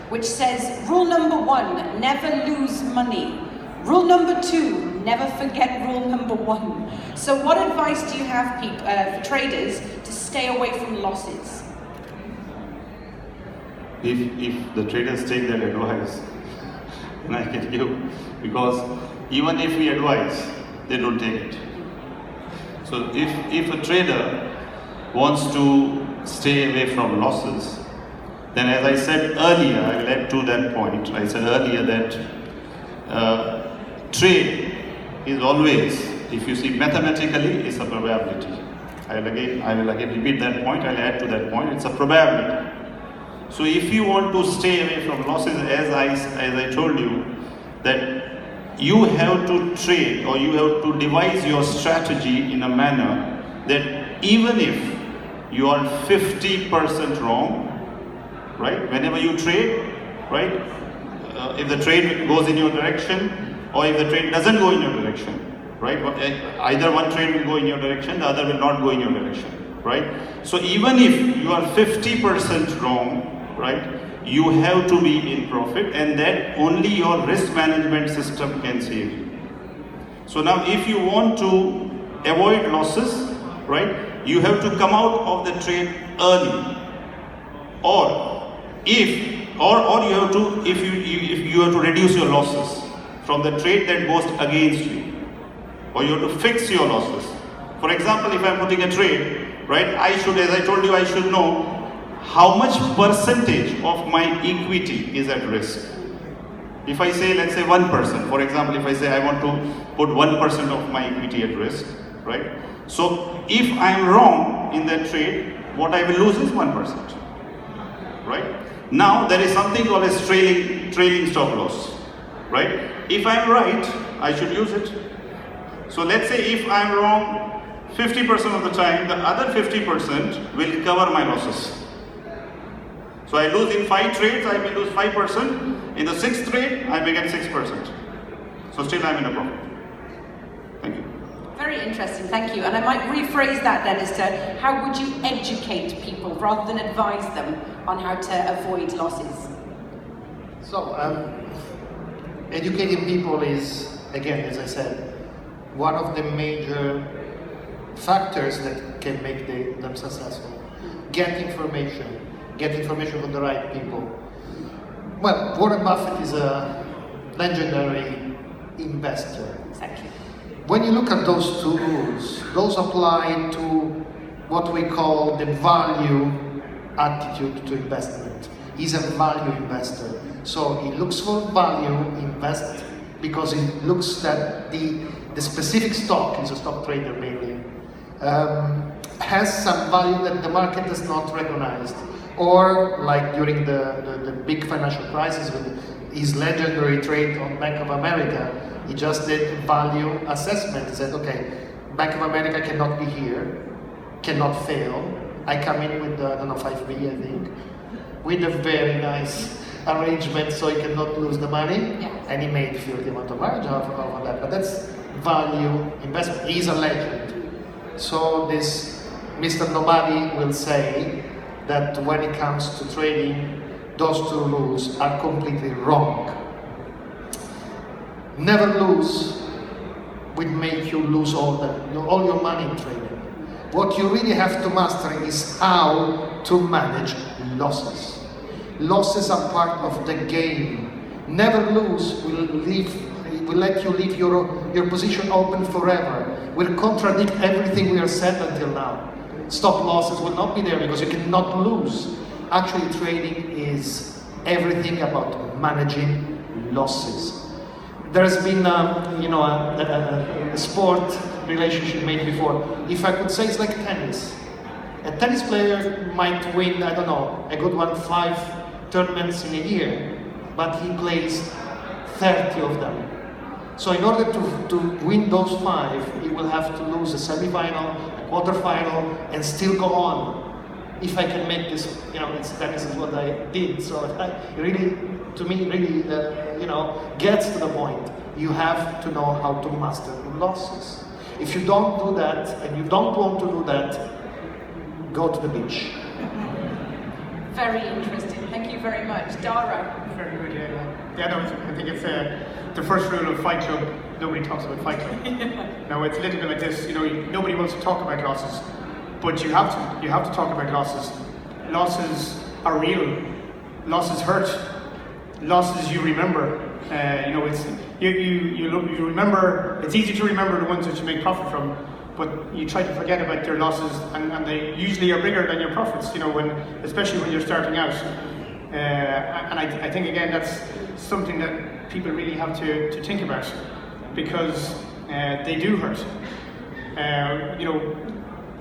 which says, rule number 1, never lose money. Rule number 2, never forget rule number 1. So what advice do you have for traders to stay away from losses? If the traders take that advice, then I can give, because even if we advise, they don't take it. So if a trader wants to stay away from losses, then as I said earlier, I will add to that point, I said earlier that trade is always, if you see mathematically, it's a probability. I will again repeat that point, I'll add to that point, it's a probability. So if you want to stay away from losses, as I told you, that you have to trade or you have to devise your strategy in a manner that even if you are 50% wrong, right? Whenever you trade, right? If the trade goes in your direction or if the trade doesn't go in your direction, right? Either one trade will go in your direction, the other will not go in your direction, right? So even if you are 50% wrong, right, you have to be in profit, and that only your risk management system can save you. So now if you want to avoid losses, right, you have to come out of the trade early, or you have to, if you have to reduce your losses from the trade that goes against you, or you have to fix your losses. For example, if I'm putting a trade, right, I should, as I told you, I should know how much percentage of my equity is at risk. If I say, let's say 1%, for example, if I say I want to put 1% of my equity at risk, right? So if I'm wrong in that trade, what I will lose is 1%, right? Now there is something called as trailing stop loss, right? If I'm right, I should use it. So let's say if I'm wrong 50% of the time, the other 50% will cover my losses. So I lose in 5 trades, I may lose 5%. In the 6th trade, I may get 6%. So still I'm in a profit. Thank you. Very interesting, thank you. And I might rephrase that then as to how would you educate people rather than advise them on how to avoid losses? So, educating people is, again, as I said, one of the major factors that can make them successful. Get information from the right people. Well, Warren Buffett is a legendary investor. Exactly. When you look at those 2 rules, those apply to what we call the value attitude to investment. He's a value investor. So he looks for value, invest, because he looks that the specific stock, he's a stock trader mainly, has some value that the market does not recognize. Or like during the big financial crisis with his legendary trade on Bank of America, he just did value assessment. He said, okay, Bank of America cannot be here, cannot fail. I come in with, 5B, I think, with a very nice arrangement so he cannot lose the money. Yeah. And he made filthy amount of margin off of that. But that's value investment. He's a legend. So this Mr. Nobody will say that when it comes to trading, those 2 rules are completely wrong. Never lose will make you lose all your money in trading. What you really have to master is how to manage losses. Losses are part of the game. Never lose will let you leave your position open forever. Will contradict everything we have said until now. Stop losses will not be there because you cannot lose. Actually, trading is everything about managing losses. There's been, a sport relationship made before. If I could say, it's like tennis. A tennis player might win, I don't know, a good one, 5 tournaments in a year, but he plays 30 of them. So in order to win those 5, he will have to lose a semi-final, a quarter-final, and still go on. If I can make this, tennis is what I did. So it really, to me, really, gets to the point. You have to know how to master losses. If you don't do that, and you don't want to do that, go to the beach. Very interesting. Thank you very very much. Dara? Very good, yeah, no, I think it's the first rule of Fight Club. Nobody talks about Fight Club. Now, it's a little bit like this, nobody wants to talk about losses, but you have to. You have to talk about losses. Losses are real. Losses hurt. Losses you remember. It's you remember. It's easy to remember the ones that you make profit from, but you try to forget about your losses, and they usually are bigger than your profits. Especially when you're starting out. And I think again that's something that people really have to think about, because they do hurt.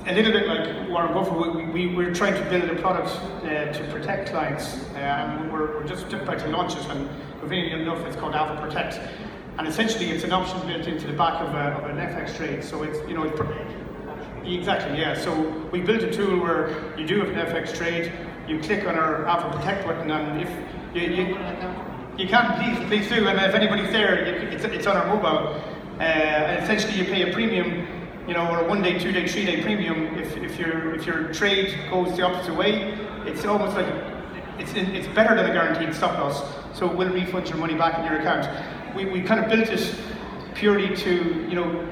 A little bit like Warren Buffett, we're trying to build a product to protect clients, and we're just about to launch it, and conveniently enough it's called Alpha Protect, and essentially it's an option built into the back of an FX trade, so it's, exactly, yeah, so we built a tool where you do have an FX trade, you click on our Alpha Protect button, and if you can, please do, and if anybody's there, it's on our mobile, and essentially you pay a premium, or a 1 day, 2 day, 3 day premium. If your trade goes the opposite way, it's almost like it's better than a guaranteed stop loss. So it will refund your money back in your account. We kind of built it purely to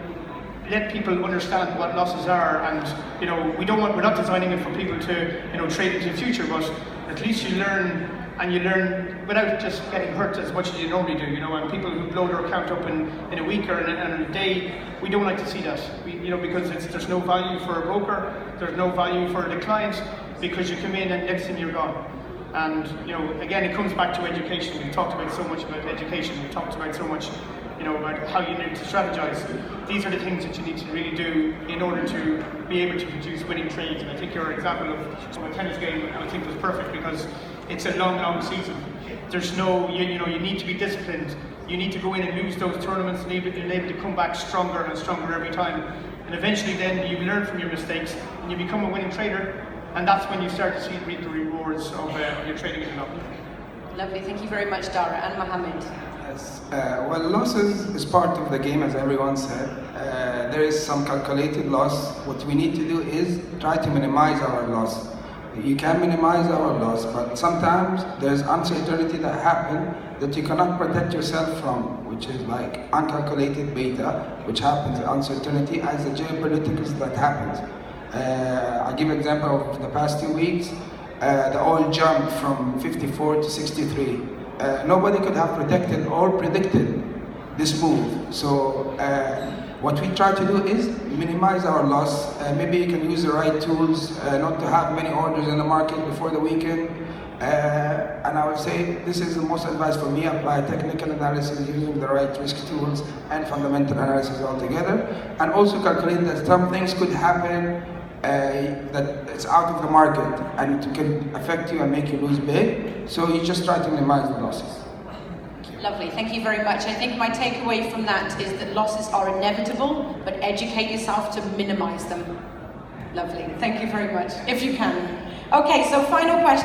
let people understand what losses are, and we're not designing it for people to trade into the future, but at least you learn. And you learn without just getting hurt as much as you normally do, and people who blow their account up in a week or in a day, we don't like to see that, because there's no value for a broker, there's no value for the client, because you come in and next thing you're gone. And again, it comes back to education. We've talked about so much about education, we've talked about so much about how you need to strategize. These are the things that you need to really do in order to be able to produce winning trades. And I think your example of a tennis game, I think, was perfect, because it's a long season. There's no, you need to be disciplined. You need to go in and lose those tournaments and be able to come back stronger and stronger every time. And eventually then you learn from your mistakes and you become a winning trader. And that's when you start to reap the rewards of your trading it up. Lovely, thank you very much, Dara. And Mohammed? Yes. Well, losses is part of the game, as everyone said. There is some calculated loss. What we need to do is try to minimize our loss. You can minimize our loss, but sometimes there's uncertainty that happen that you cannot protect yourself from, which is like uncalculated beta, which happens, uncertainty as the geopolitics that happens. I'll give an example of the past 2 weeks. The oil jumped from 54 to 63. Nobody could have protected or predicted this move. So what we try to do is minimize our loss. Maybe you can use the right tools, not to have many orders in the market before the weekend. And I would say this is the most advice for me: apply technical analysis using the right risk tools and fundamental analysis altogether. And also calculate that some things could happen that it's out of the market and it can affect you and make you lose big. So you just try to minimize the losses. Lovely, thank you very much. I think my takeaway from that is that losses are inevitable, but educate yourself to minimize them. Lovely, thank you very much, if you can. Okay, so final question.